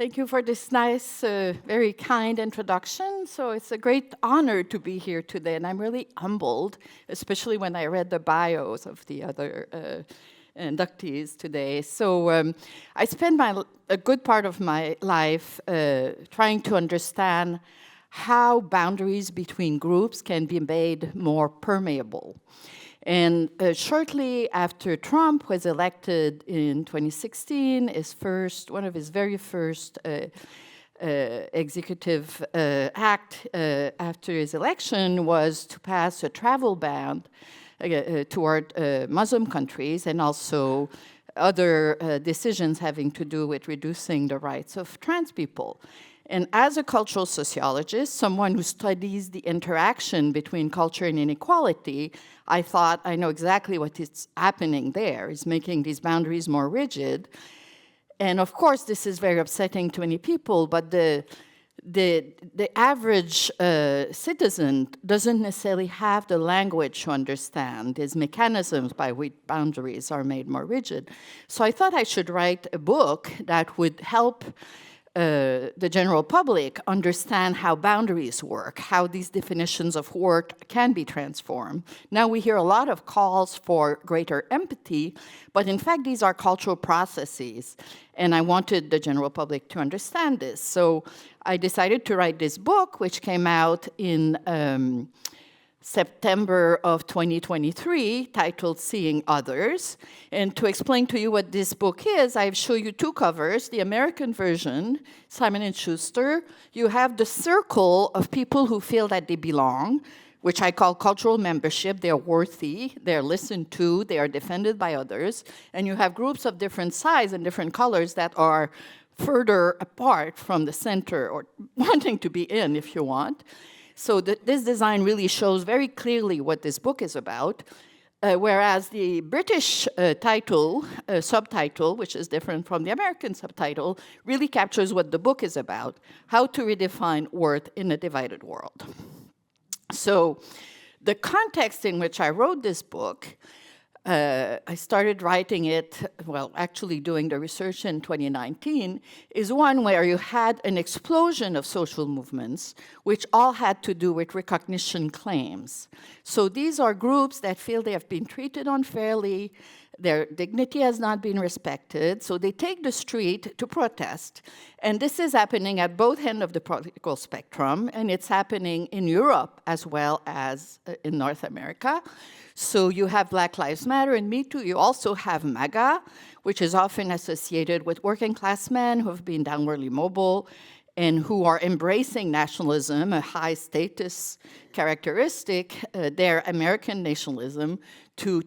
Thank you for this nice, very kind introduction. So it's a great honor to be here today, and I'm really humbled, especially when I read the bios of the other inductees today. So I spent a good part of my life trying to understand how boundaries between groups can be made more permeable. And shortly after Trump was elected in 2016, one of his very first executive act after his election was to pass a travel ban toward Muslim countries, and also other decisions having to do with reducing the rights of trans people. And as a cultural sociologist, someone who studies the interaction between culture and inequality, I thought, I know exactly what is happening there, is making these boundaries more rigid. And of course, this is very upsetting to many people, but the average citizen doesn't necessarily have the language to understand these mechanisms by which boundaries are made more rigid. So I thought I should write a book that would help the general public understand how boundaries work, how these definitions of work can be transformed. Now we hear a lot of calls for greater empathy, but in fact these are cultural processes, and I wanted the general public to understand this. So I decided to write this book, which came out in September of 2023, titled Seeing Others. And to explain to you what this book is, I show you two covers. The American version, Simon & Schuster, you have the circle of people who feel that they belong, which I call cultural membership. They're worthy, they're listened to, they are defended by others. And you have groups of different size and different colors that are further apart from the center, or wanting to be in, if you want. So this design really shows very clearly what this book is about, whereas the British subtitle, which is different from the American subtitle, really captures what the book is about: how to redefine worth in a divided world. So the context in which I wrote this book, I started writing it, well, actually doing the research in 2019, is one where you had an explosion of social movements, which all had to do with recognition claims. So these are groups that feel they have been treated unfairly, their dignity has not been respected, so they take the street to protest. And this is happening at both ends of the political spectrum, and it's happening in Europe as well as in North America. So you have Black Lives Matter and Me Too. You also have MAGA, which is often associated with working class men who have been downwardly mobile and who are embracing nationalism, a high status characteristic, their American nationalism, to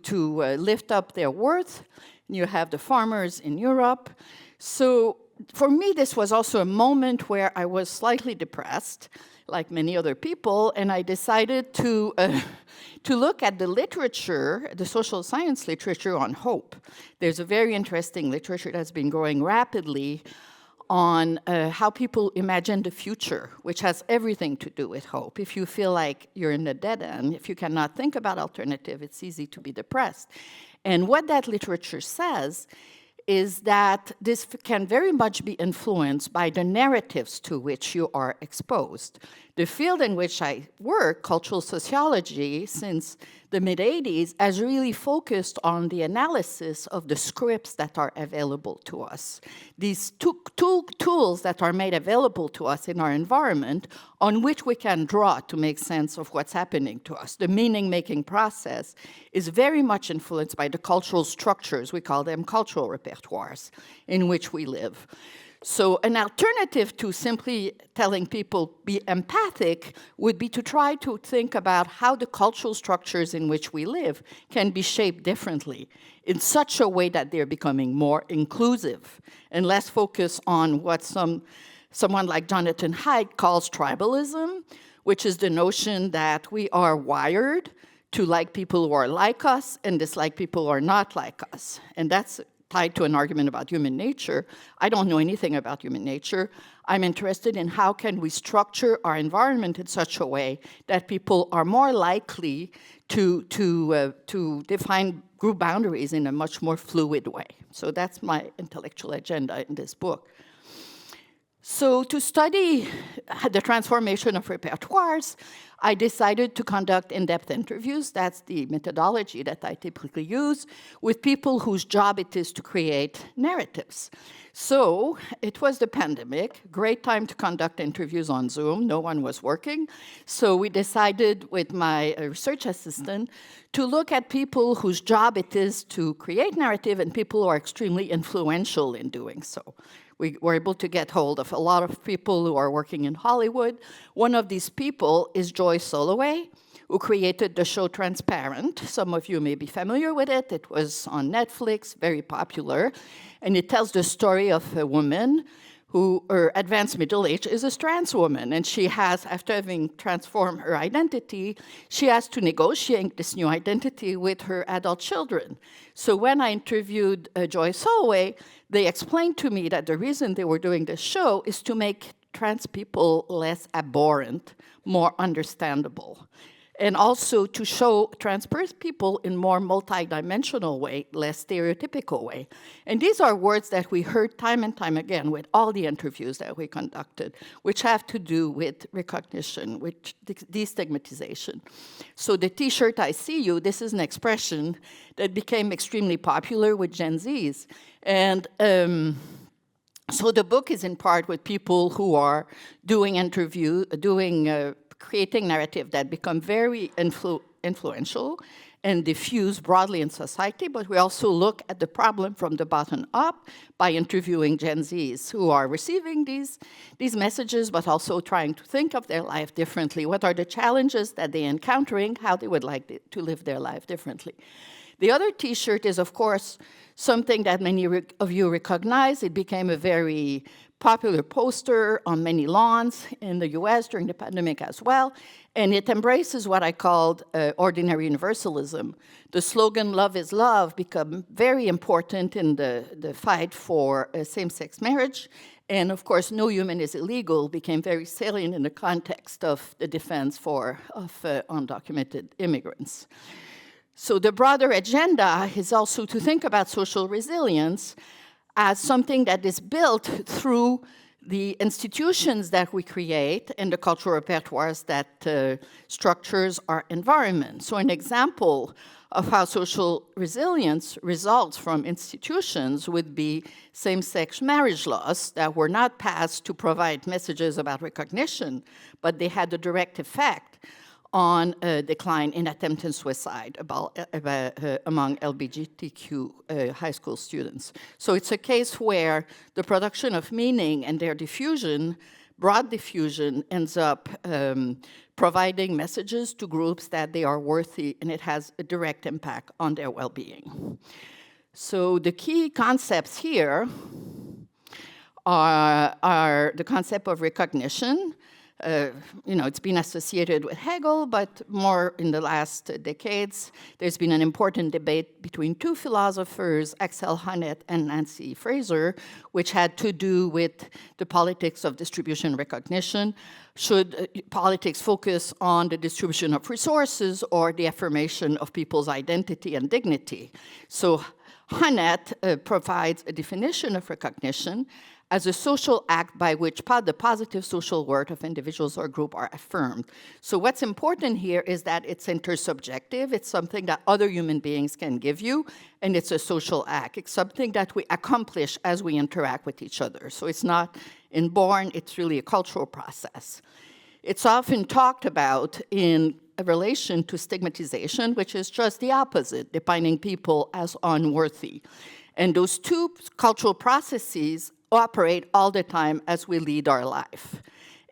lift up their worth. You have the farmers in Europe. So for me, this was also a moment where I was slightly depressed, like many other people, and I decided to look at the literature, the social science literature on hope. There's a very interesting literature that's been growing rapidly on how people imagine the future, which has everything to do with hope. If you feel like you're in a dead end, if you cannot think about alternative, it's easy to be depressed. And what that literature says is that this can very much be influenced by the narratives to which you are exposed. The field in which I work, cultural sociology, since the mid-'80s, has really focused on the analysis of the scripts that are available to us. These tools that are made available to us in our environment on which we can draw to make sense of what's happening to us. The meaning-making process is very much influenced by the cultural structures, we call them cultural repertoires, in which we live. So an alternative to simply telling people be empathic would be to try to think about how the cultural structures in which we live can be shaped differently in such a way that they're becoming more inclusive and less focused on what someone like Jonathan Haidt calls tribalism, which is the notion that we are wired to like people who are like us and dislike people who are not like us. And that's tied to an argument about human nature. I don't know anything about human nature. I'm interested in how can we structure our environment in such a way that people are more likely to define group boundaries in a much more fluid way. So that's my intellectual agenda in this book. So to study the transformation of repertoires, I decided to conduct in-depth interviews. That's the methodology that I typically use with people whose job it is to create narratives. So it was the pandemic, great time to conduct interviews on Zoom. No one was working. So we decided with my research assistant to look at people whose job it is to create narrative and people who are extremely influential in doing so. We were able to get hold of a lot of people who are working in Hollywood. One of these people is Joy Soloway, who created the show Transparent. Some of you may be familiar with it. It was on Netflix, very popular. And it tells the story of a woman who, her advanced middle age, is a trans woman. And she has, after having transformed her identity, she has to negotiate this new identity with her adult children. So when I interviewed Joy Soloway, they explained to me that the reason they were doing this show is to make trans people less abhorrent, more understandable, and also to show trans people in more multidimensional way, less stereotypical way. And these are words that we heard time and time again with all the interviews that we conducted, which have to do with recognition, with destigmatization. So the T-shirt I see you, this is an expression that became extremely popular with Gen Zs. And so the book is in part with people who are doing creating narrative that become very influential and diffuse broadly in society, but we also look at the problem from the bottom up by interviewing Gen Zs who are receiving these messages, but also trying to think of their life differently. What are the challenges that they're encountering, how they would like to live their life differently. The other T-shirt is, of course, something that many of you recognize. It became a very popular poster on many lawns in the US during the pandemic as well, and it embraces what I called ordinary universalism. The slogan, "Love is love," became very important in the fight for same-sex marriage, and of course, "No human is illegal" became very salient in the context of the defense of undocumented immigrants. So the broader agenda is also to think about social resilience as something that is built through the institutions that we create and the cultural repertoires that structures our environment. So an example of how social resilience results from institutions would be same-sex marriage laws that were not passed to provide messages about recognition, but they had a direct effect on a decline in attempted suicide among LGBTQ high school students. So it's a case where the production of meaning and their diffusion, broad diffusion, ends up providing messages to groups that they are worthy, and it has a direct impact on their well-being. So the key concepts here are the concept of recognition. It's been associated with Hegel, but more in the last decades, there's been an important debate between two philosophers, Axel Honneth and Nancy Fraser, which had to do with the politics of distribution recognition. Should politics focus on the distribution of resources or the affirmation of people's identity and dignity? So Honneth provides a definition of recognition as a social act by which the positive social worth of individuals or group are affirmed. So what's important here is that it's intersubjective. It's something that other human beings can give you, and it's a social act. It's something that we accomplish as we interact with each other. So it's not inborn, it's really a cultural process. It's often talked about in relation to stigmatization, which is just the opposite, defining people as unworthy. And those two cultural processes operate all the time as we lead our life.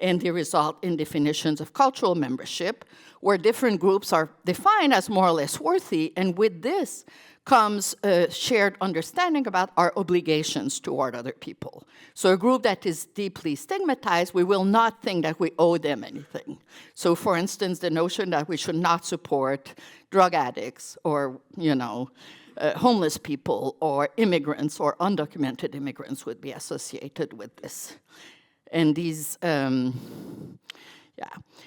And they result in definitions of cultural membership, where different groups are defined as more or less worthy, and with this comes a shared understanding about our obligations toward other people. So a group that is deeply stigmatized, we will not think that we owe them anything. So for instance, the notion that we should not support drug addicts or, homeless people or immigrants or undocumented immigrants would be associated with this. And these,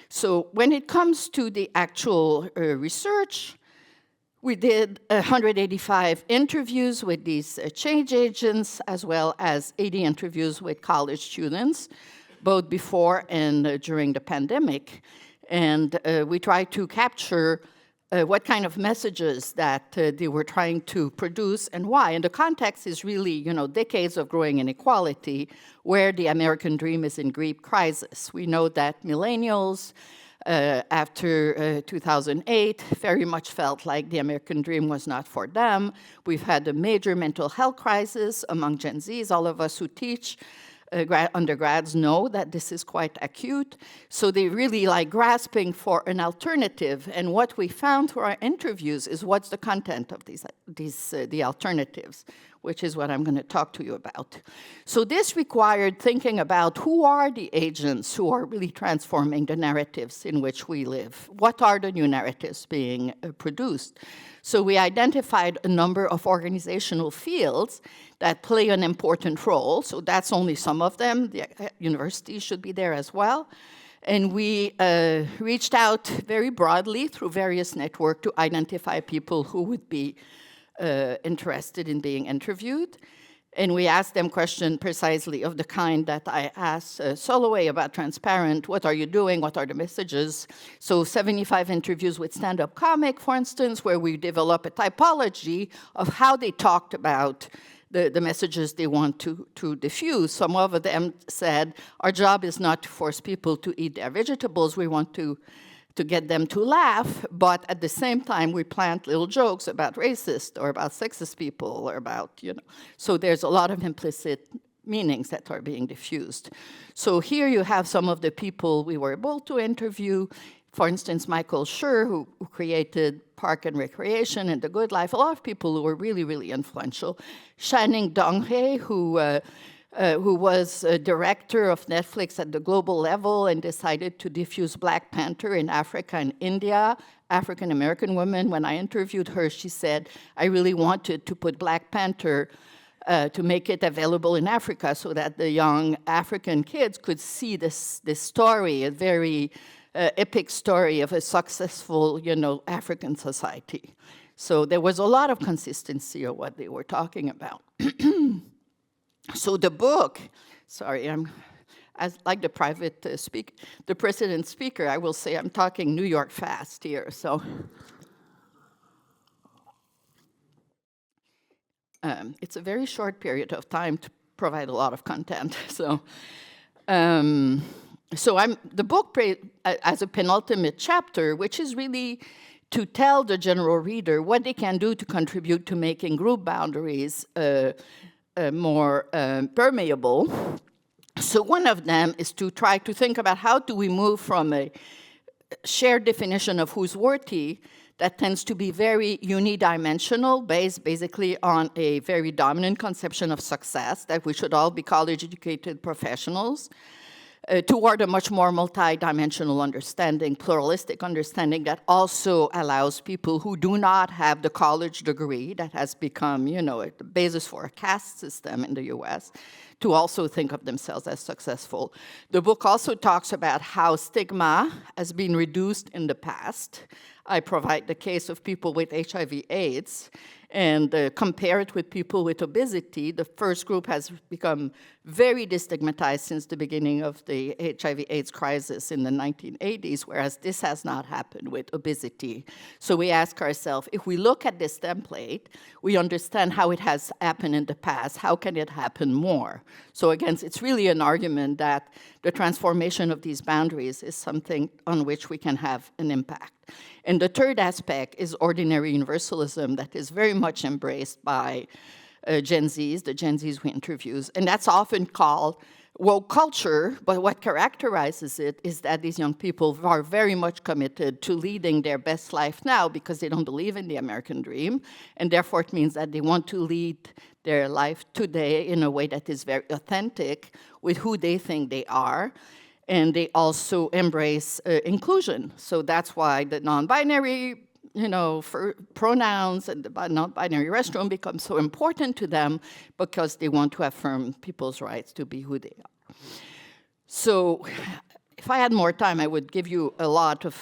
So when it comes to the actual research, We did 185 interviews with these change agents, as well as 80 interviews with college students, both before and during the pandemic. And we tried to capture what kind of messages that they were trying to produce and why. And the context is really, decades of growing inequality, where the American dream is in deep crisis. We know that millennials, after 2008, very much felt like the American dream was not for them. We've had a major mental health crisis among Gen Zs. All of us who teach undergrads know that this is quite acute. So they really like grasping for an alternative. And what we found through our interviews is what's the content of the alternatives, which is what I'm going to talk to you about. So this required thinking about who are the agents who are really transforming the narratives in which we live. What are the new narratives being produced? So we identified a number of organizational fields that play an important role. So that's only some of them. The universities should be there as well. And we reached out very broadly through various networks to identify people who would be interested in being interviewed. And we asked them questions precisely of the kind that I asked Soloway about transparent. What are you doing? What are the messages? So 75 interviews with stand-up comic, for instance, where we develop a typology of how they talked about the messages they want to diffuse. Some of them said, our job is not to force people to eat their vegetables. We want to get them to laugh, but at the same time, we plant little jokes about racist or about sexist people or about, So there's a lot of implicit meanings that are being diffused. So here you have some of the people we were able to interview. For instance, Michael Schur, who created Park and Recreation and The Good Life. A lot of people who were really, really influential. Shanning Donghae, who was a director of Netflix at the global level and decided to diffuse Black Panther in Africa and India. African-American woman, when I interviewed her, she said, I really wanted to put Black Panther to make it available in Africa so that the young African kids could see this story, a very epic story of a successful, African society. So there was a lot of consistency of what they were talking about. So the book, like the the president speaker, I will say I'm talking New York fast here. So it's a very short period of time to provide a lot of content. So the book as a penultimate chapter, which is really to tell the general reader what they can do to contribute to making group boundaries more permeable. So one of them is to try to think about how do we move from a shared definition of who's worthy that tends to be very unidimensional, based basically on a very dominant conception of success, that we should all be college-educated professionals, toward a much more multidimensional understanding, pluralistic understanding that also allows people who do not have the college degree that has become, the basis for a caste system in the US, to also think of themselves as successful. The book also talks about how stigma has been reduced in the past. I provide the case of people with HIV/AIDS and compare it with people with obesity. The first group has become very destigmatized since the beginning of the HIV/AIDS crisis in the 1980s, whereas this has not happened with obesity. So we ask ourselves, if we look at this template, we understand how it has happened in the past, how can it happen more? So again, it's really an argument that the transformation of these boundaries is something on which we can have an impact. And the third aspect is ordinary universalism that is very much embraced by Gen Zs, the Gen Zs we interviews. And that's often called woke culture, but what characterizes it is that these young people are very much committed to leading their best life now because they don't believe in the American dream, and therefore it means that they want to lead their life today in a way that is very authentic with who they think they are. And they also embrace inclusion. So that's why the non-binary, for pronouns and the non-binary restroom become so important to them because they want to affirm people's rights to be who they are. So if I had more time, I would give you a lot of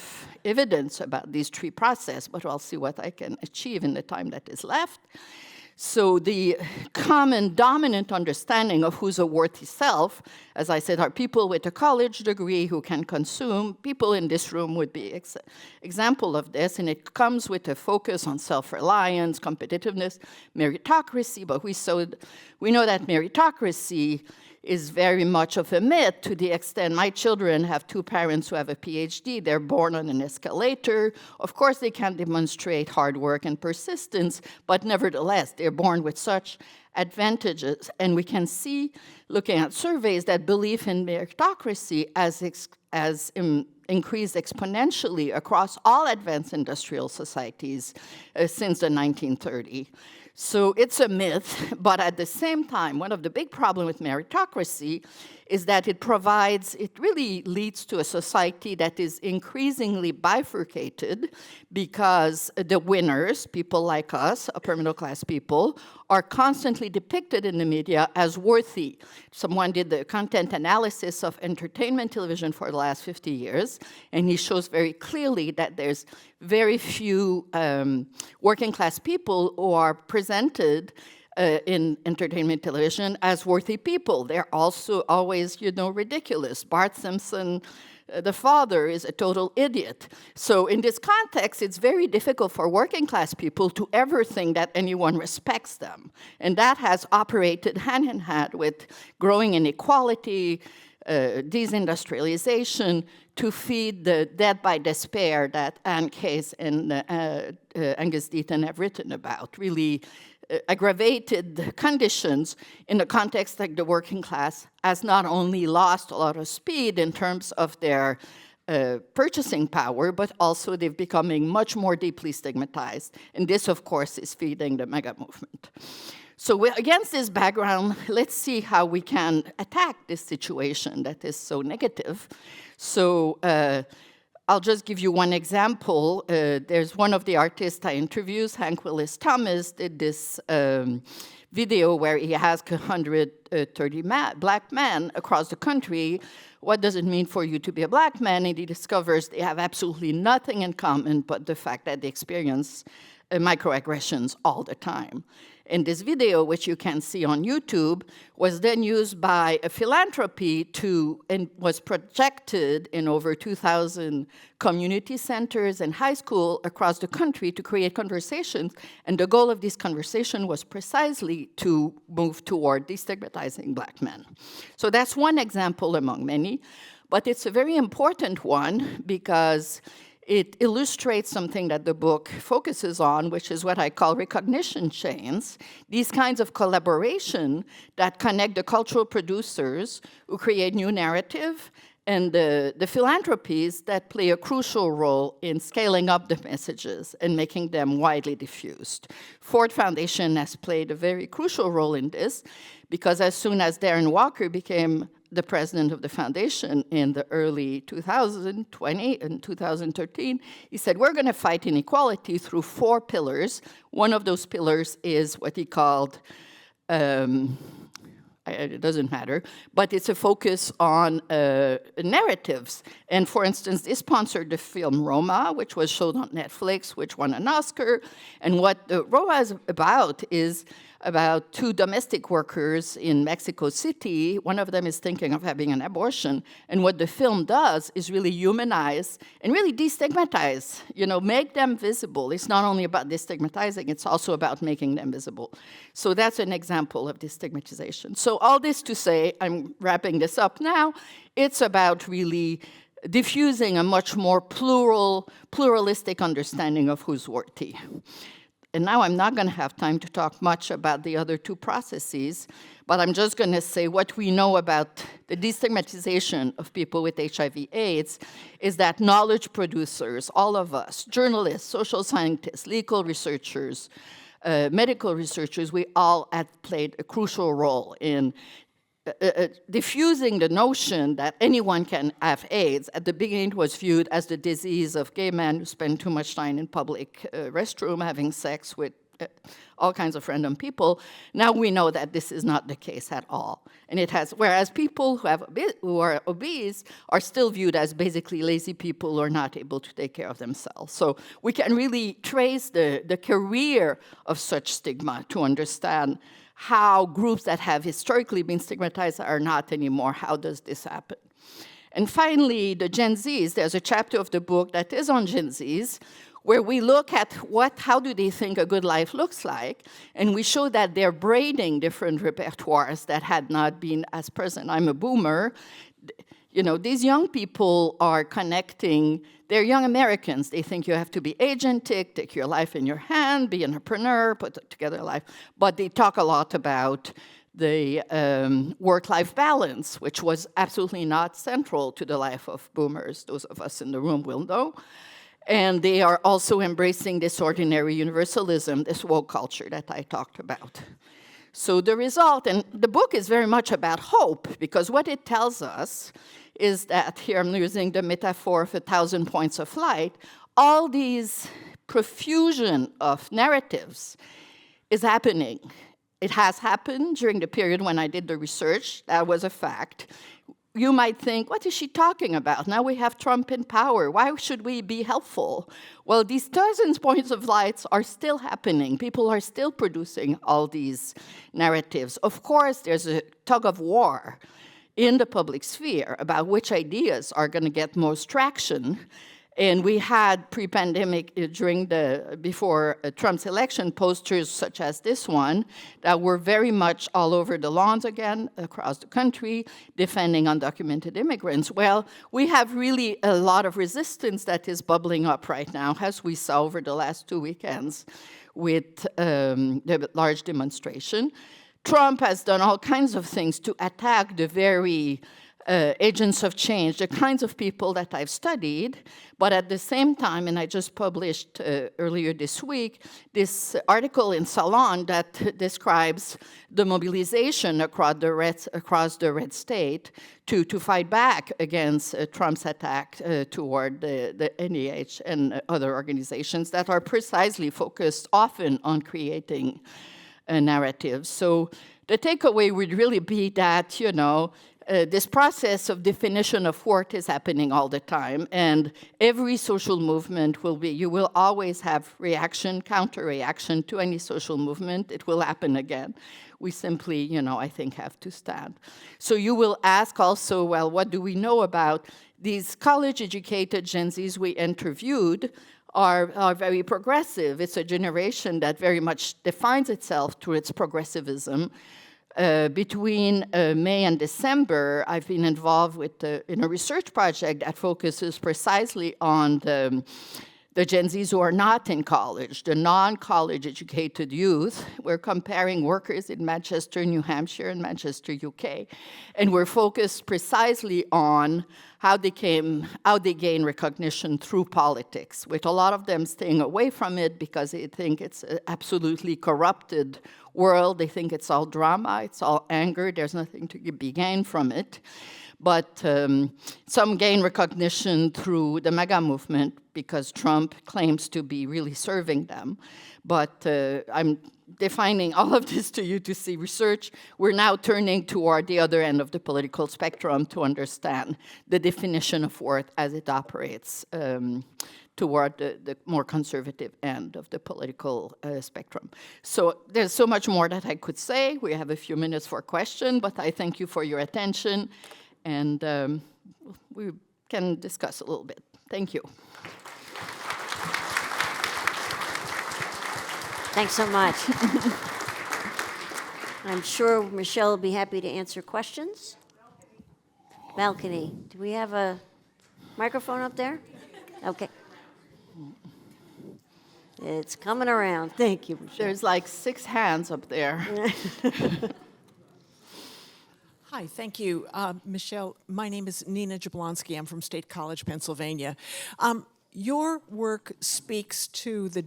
evidence about these three processes, but I'll see what I can achieve in the time that is left. So the common dominant understanding of who's a worthy self, as I said, are people with a college degree who can consume. People in this room would be example of this, and it comes with a focus on self-reliance, competitiveness, meritocracy, but we know that meritocracy is very much of a myth to the extent my children have two parents who have a PhD. They're born on an escalator. Of course, they can't demonstrate hard work and persistence, but nevertheless, they're born with such advantages. And we can see, looking at surveys, that belief in meritocracy has increased exponentially across all advanced industrial societies since the 1930s. So it's a myth, but at the same time, one of the big problems with meritocracy is that it really leads to a society that is increasingly bifurcated because the winners, people like us, upper middle class people, are constantly depicted in the media as worthy. Someone did the content analysis of entertainment television for the last 50 years, and he shows very clearly that there's very few working class people who are presented in entertainment television as worthy people. They're also always, ridiculous. Bart Simpson, the father, is a total idiot. So in this context, it's very difficult for working class people to ever think that anyone respects them. And that has operated hand in hand with growing inequality, desindustrialization, to feed the death by despair that Anne Case and Angus Deaton have written about, really aggravated conditions in the context that the working class has not only lost a lot of speed in terms of their purchasing power, but also they're becoming much more deeply stigmatized. And this, of course, is feeding the mega movement. So against this background, let's see how we can attack this situation that is so negative. So I'll just give you one example. There's one of the artists I interviewed, Hank Willis Thomas, did this video where he asked 130 black men across the country, what does it mean for you to be a black man? And he discovers they have absolutely nothing in common but the fact that they experience microaggressions all the time. And this video, which you can see on YouTube, was then used by a philanthropy and was projected in over 2,000 community centers and high schools across the country to create conversations. And the goal of this conversation was precisely to move toward destigmatizing black men. So that's one example among many, but it's a very important one because it illustrates something that the book focuses on, which is what I call recognition chains, these kinds of collaboration that connect the cultural producers who create new narrative and the philanthropies that play a crucial role in scaling up the messages and making them widely diffused. Ford Foundation has played a very crucial role in this because as soon as Darren Walker became the president of the foundation in the early 2020 and 2013, he said, we're going to fight inequality through 4 pillars. One of those pillars is what he called, it doesn't matter, but it's a focus on narratives. And for instance, they sponsored the film Roma, which was shown on Netflix, which won an Oscar. And what Roma is about 2 domestic workers in Mexico City. One of them is thinking of having an abortion. And what the film does is really humanize and really destigmatize, make them visible. It's not only about destigmatizing, it's also about making them visible. So that's an example of destigmatization. So all this to say, I'm wrapping this up now, it's about really diffusing a much more pluralistic understanding of who's worthy. And now I'm not going to have time to talk much about the other 2 processes, but I'm just going to say what we know about the destigmatization of people with HIV/AIDS is that knowledge producers, all of us, journalists, social scientists, legal researchers, medical researchers, we all have played a crucial role in diffusing the notion that anyone can have AIDS. At the beginning, it was viewed as the disease of gay men who spend too much time in public restroom having sex with all kinds of random people. Now we know that this is not the case at all. And it has, whereas people who are obese are still viewed as basically lazy people who are not able to take care of themselves. So we can really trace the career of such stigma to understand how groups that have historically been stigmatized are not anymore. How does this happen? And finally, the Gen Zs, there's a chapter of the book that is on Gen Zs, where we look at how do they think a good life looks like, and we show that they're braiding different repertoires that had not been as present. I'm a boomer. You know, these young people are connecting, they're young Americans. They think you have to be agentic, take your life in your hand, be an entrepreneur, put together a life. But they talk a lot about the work-life balance, which was absolutely not central to the life of boomers. Those of us in the room will know. And they are also embracing this ordinary universalism, this woke culture that I talked about. So the result, and the book is very much about hope, because what it tells us is that, here I'm using the metaphor of 1,000 points of light, all these profusion of narratives is happening. It has happened during the period when I did the research. That was a fact. You might think, what is she talking about? Now we have Trump in power. Why should we be helpful? Well, these thousands points of lights are still happening. People are still producing all these narratives. Of course, there's a tug of war in the public sphere about which ideas are going to get most traction. And we had pre-pandemic, before Trump's election, posters such as this one that were very much all over the lawns again, across the country, defending undocumented immigrants. Well, we have really a lot of resistance that is bubbling up right now, as we saw over the last 2 weekends with the large demonstration. Trump has done all kinds of things to attack the very agents of change, the kinds of people that I've studied, but at the same time, and I just published earlier this week, this article in Salon that describes the mobilization across the red state to fight back against Trump's attack toward the NEH and other organizations that are precisely focused often on creating a narrative. So the takeaway would really be that, you know, this process of definition of worth is happening all the time, and every social movement you will always have reaction, counter-reaction to any social movement. It will happen again. We simply, you know, I think have to stand. So you will ask also, well, what do we know about these college-educated Gen Zs we interviewed are very progressive. It's a generation that very much defines itself through its progressivism. Between May and December, I've been involved in a research project that focuses precisely on the Gen Zs who are not in college, the non-college educated youth. We're comparing workers in Manchester, New Hampshire, and Manchester, UK. And we're focused precisely on how they gain recognition through politics, with a lot of them staying away from it because they think it's an absolutely corrupted world. They think it's all drama, it's all anger, there's nothing to be gained from it. But some gain recognition through the MAGA movement because Trump claims to be really serving them. But I'm defining all of this to you to see research. We're now turning toward the other end of the political spectrum to understand the definition of worth as it operates toward the more conservative end of the political spectrum. So there's so much more that I could say. We have a few minutes for questions, but I thank you for your attention, and we can discuss a little bit. Thank you. Thanks so much. I'm sure Michèle will be happy to answer questions. Balcony, do we have a microphone up there? Okay. It's coming around. Thank you, Michèle. There's like 6 hands up there. Hi, thank you. Michèle, my name is Nina Jablonski. I'm from State College, Pennsylvania. Your work speaks to the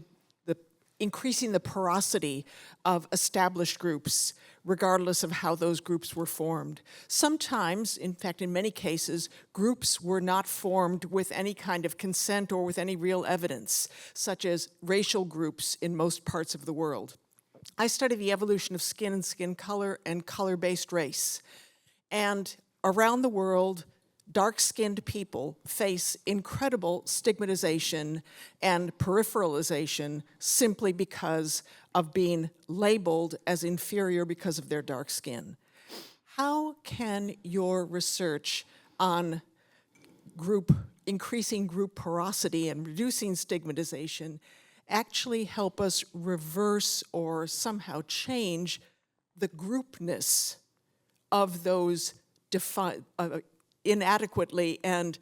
increasing the porosity of established groups, regardless of how those groups were formed. Sometimes, in fact, in many cases, groups were not formed with any kind of consent or with any real evidence, such as racial groups in most parts of the world. I study the evolution of skin and skin color and color-based race. And around the world, dark-skinned people face incredible stigmatization and peripheralization simply because of being labeled as inferior because of their dark skin. How can your research on increasing group porosity and reducing stigmatization actually help us reverse or somehow change the groupness of those inadequately and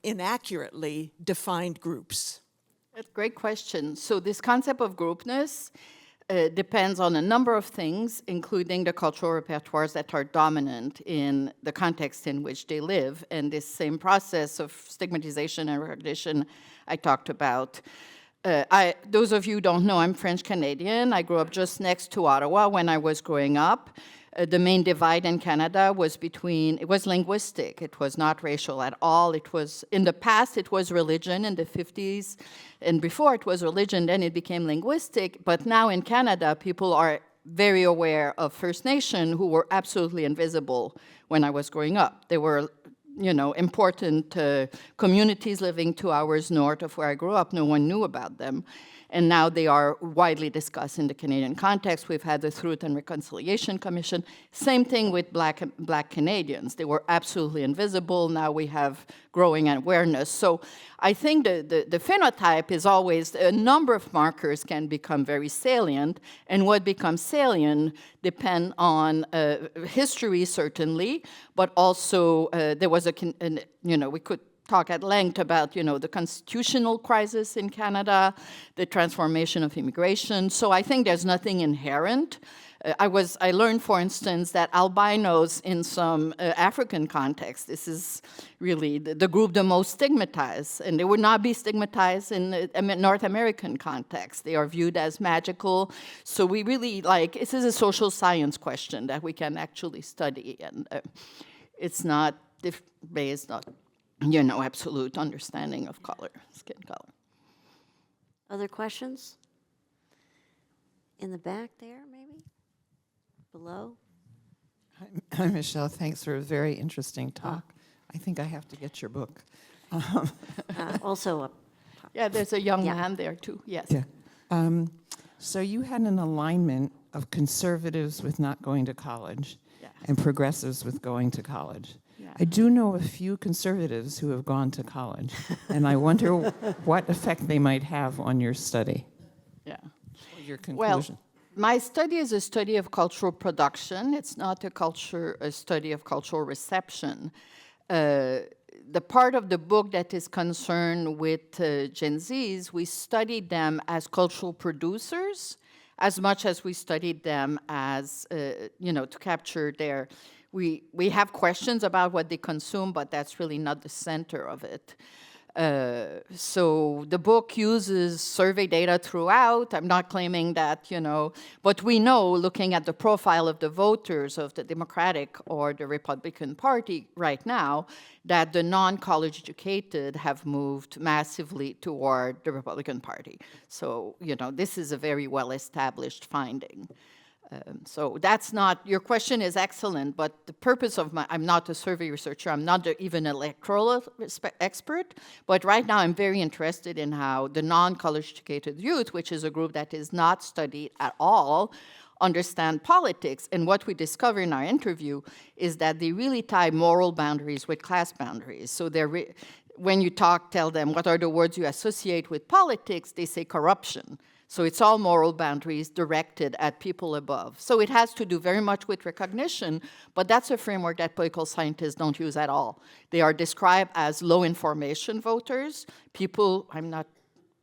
inaccurately defined groups? That's a great question. So this concept of groupness depends on a number of things, including the cultural repertoires that are dominant in the context in which they live, and this same process of stigmatization and recognition I talked about. Those of you who don't know, I'm French-Canadian. I grew up just next to Ottawa when I was growing up. The main divide in Canada was it was linguistic. It was not racial at all. It was, in the past, it was religion in the 50s. And before it was religion, then it became linguistic. But now in Canada, people are very aware of First Nation who were absolutely invisible when I was growing up. They were, important communities living 2 hours north of where I grew up. No one knew about them. And now they are widely discussed in the Canadian context. We've had the Truth and Reconciliation Commission. Same thing with Black Canadians. They were absolutely invisible. Now we have growing awareness. So I think the phenotype is always, a number of markers can become very salient, and what becomes salient depend on history, certainly, but also there was we could talk at length about, the constitutional crisis in Canada, the transformation of immigration. So I think there's nothing inherent. I learned, for instance, that albinos in some African contexts, this is really the group the most stigmatized, and they would not be stigmatized in the North American context. They are viewed as magical. So we really, this is a social science question that we can actually study, and it's not based on absolute understanding of color, skin color. Other questions? In the back there, maybe? Below? Hi, Michelle. Thanks for a very interesting talk. I think I have to get your book. Also a... Yeah, there's a young man there, too. Yes. Yeah. So you had an alignment of conservatives with not going to college and progressives with going to college. Yeah. I do know a few conservatives who have gone to college, and I wonder what effect they might have on your study. Yeah. Or your conclusion. Well, my study is a study of cultural production. It's not a study of cultural reception. The part of the book that is concerned with Gen Zs, we studied them as cultural producers as much as we studied them as, to capture their... We have questions about what they consume, but that's really not the center of it. So the book uses survey data throughout. I'm not claiming that, but we know, looking at the profile of the voters of the Democratic or the Republican Party right now, that the non-college educated have moved massively toward the Republican Party. So, this is a very well-established finding. So that's not, your question is excellent, but the purpose of I'm not a survey researcher, I'm not even an electoral expert, but right now I'm very interested in how the non-college educated youth, which is a group that is not studied at all, understand politics. And what we discover in our interview is that they really tie moral boundaries with class boundaries. So when you tell them what are the words you associate with politics, they say corruption. So it's all moral boundaries directed at people above. So it has to do very much with recognition, but that's a framework that political scientists don't use at all. They are described as low information voters, people, I'm not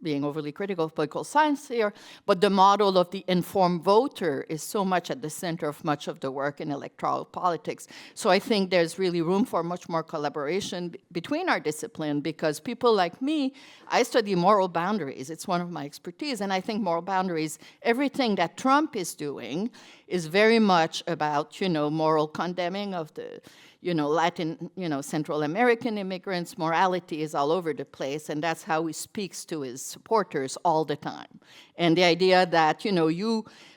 being overly critical of political science here, but the model of the informed voter is so much at the center of much of the work in electoral politics. So I think there's really room for much more collaboration between our discipline, because people like me, I study moral boundaries. It's one of my expertise, and I think moral boundaries, everything that Trump is doing is very much about, moral condemning of the, Latin, Central American immigrants. Morality is all over the place, and that's how he speaks to his supporters all the time. And the idea that,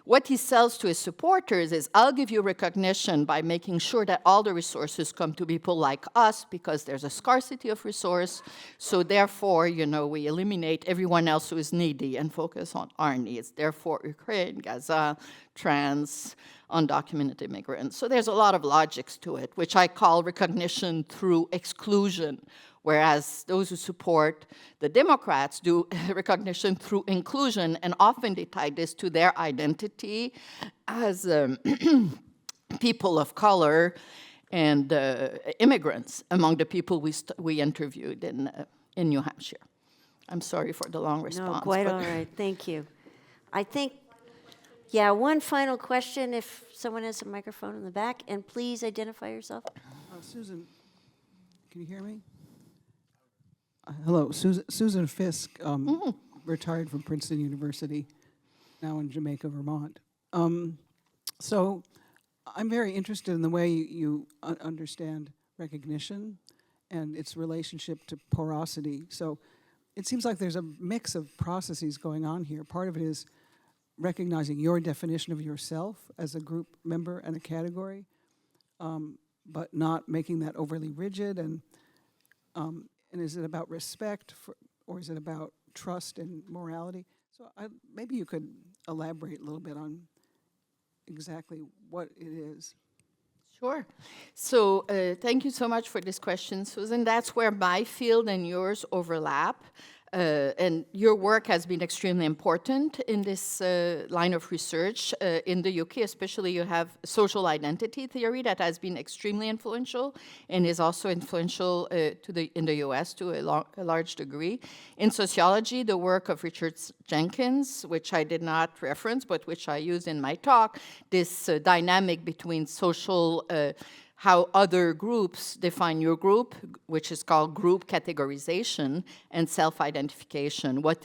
what he sells to his supporters is, I'll give you recognition by making sure that all the resources come to people like us, because there's a scarcity of resource. So therefore, we eliminate everyone else who is needy and focus on our needs. Therefore, Ukraine, Gaza, trans, undocumented immigrants. So there's a lot of logics to it, which I call recognition through exclusion, whereas those who support the Democrats do recognition through inclusion, and often they tie this to their identity as people of color and immigrants among the people we interviewed in New Hampshire. I'm sorry for the long response. No, quite all right. Thank you. I think, one final question, if someone has a microphone in the back, and please identify yourself. Susan, can you hear me? Hello, Susan Fisk, retired from Princeton University, now in Jamaica, Vermont. So I'm very interested in the way you understand recognition and its relationship to porosity. So it seems like there's a mix of processes going on here. Part of it is recognizing your definition of yourself as a group member and a category, but not making that overly rigid. And is it about respect, or is it about trust and morality? So maybe you could elaborate a little bit on exactly what it is. Sure. So thank you so much for this question, Susan. That's where my field and yours overlap. And your work has been extremely important in this line of research. In the UK, especially, you have social identity theory that has been extremely influential and is also influential in the US to a large degree. In sociology, the work of Richard Jenkins, which I did not reference, but which I use in my talk, this dynamic between social how other groups define your group, which is called group categorization, and self-identification. What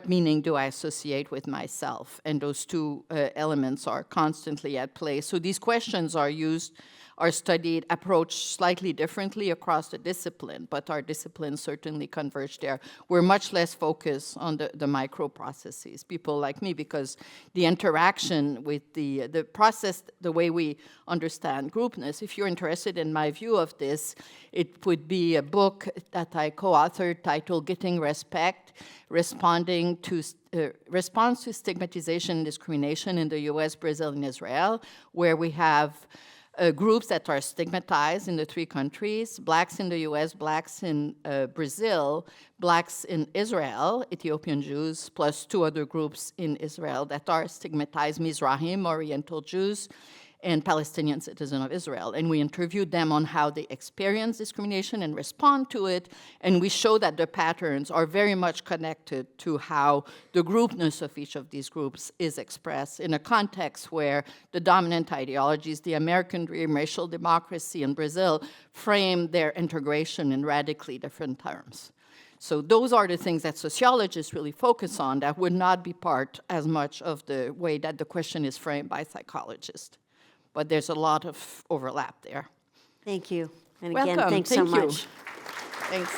meaning do I associate with myself? And those two elements are constantly at play. So these questions are studied, approached slightly differently across the discipline, but our disciplines certainly converge there. We're much less focused on the micro processes, people like me, because the interaction with the process, the way we understand groupness, if you're interested in my view of this, it would be a book that I co-authored titled Getting Respect, Response to Stigmatization and Discrimination in the US, Brazil, and Israel, where we have groups that are stigmatized in the three countries: blacks in the US, blacks in Brazil, blacks in Israel, Ethiopian Jews, plus two other groups in Israel that are stigmatized: Mizrahim, Oriental Jews, and Palestinian citizens of Israel. And we interviewed them on how they experience discrimination and respond to it, and we show that the patterns are very much connected to how the groupness of each of these groups is expressed in a context where the dominant ideologies, the American dream, racial democracy in Brazil, frame their integration in radically different terms. So those are the things that sociologists really focus on that would not be part as much of the way that the question is framed by psychologists. But there's a lot of overlap there. Thank you. And Welcome. again, thanks so Thank you. much. Thanks.